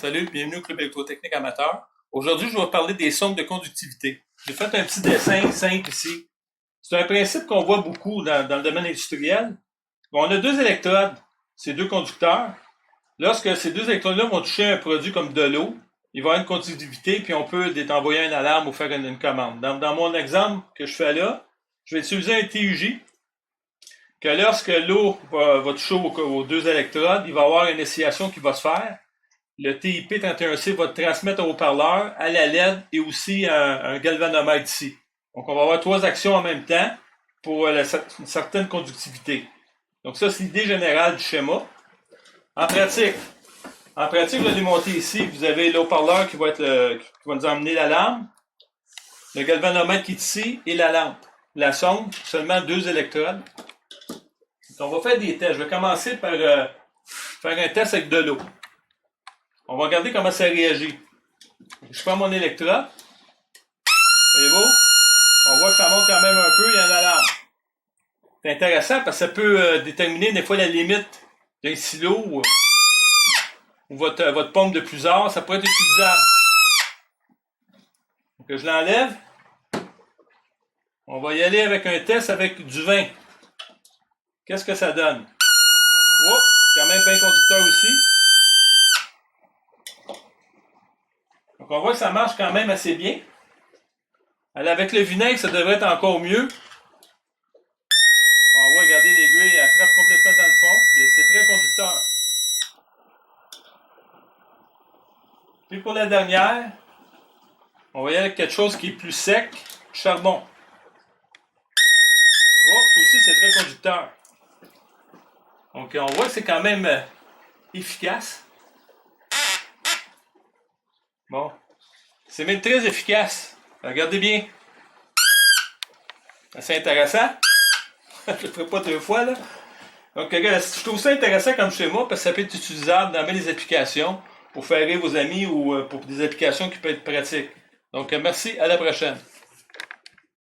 Salut, bienvenue au Club électrotechnique amateur. Aujourd'hui, je vais vous parler des sondes de conductivité. J'ai fait un petit dessin simple ici. C'est un principe qu'on voit beaucoup dans le domaine industriel. On a deux électrodes, ces deux conducteurs. Lorsque ces deux électrodes-là vont toucher un produit comme de l'eau, il va y avoir une conductivité, puis on peut envoyer une alarme ou faire une commande. Dans mon exemple que je fais là, je vais utiliser un TUJ, que lorsque l'eau va toucher aux deux électrodes, il va y avoir une oscillation qui va se faire. Le TIP31C va transmettre au haut-parleur, à la LED et aussi un galvanomètre ici. Donc, on va avoir trois actions en même temps pour une certaine conductivité. Donc, ça, c'est l'idée générale du schéma. En pratique, je vais démonter ici. Vous avez le haut-parleur qui va nous emmener la lampe, le galvanomètre qui est ici et la lampe. La sonde, seulement deux électrodes. Donc, on va faire des tests. Je vais commencer par faire un test avec de l'eau. On va regarder comment ça réagit. Je prends mon électrode. Voyez-vous? On voit que ça monte quand même un peu, il y a une alarme. C'est intéressant parce que ça peut déterminer des fois la limite d'un silo ou votre pompe de plusieurs. Ça peut être utilisable. Donc je l'enlève. On va y aller avec un test avec du vin. Qu'est-ce que ça donne? Oh, quand même bien conducteur aussi. Donc on voit que ça marche quand même assez bien. Alors avec le vinaigre, ça devrait être encore mieux. On va regarder l'aiguille, elle frappe complètement dans le fond. C'est très conducteur. Puis pour la dernière, on va y aller avec quelque chose qui est plus sec, du charbon. Oh, ça aussi c'est très conducteur. Donc on voit que c'est quand même efficace. Bon. C'est même très efficace. Regardez bien. C'est intéressant. Je ne le ferai pas deux fois, là. Donc, je trouve ça intéressant comme schéma parce que ça peut être utilisable dans les applications pour faire rire vos amis ou pour des applications qui peuvent être pratiques. Donc, merci, à la prochaine.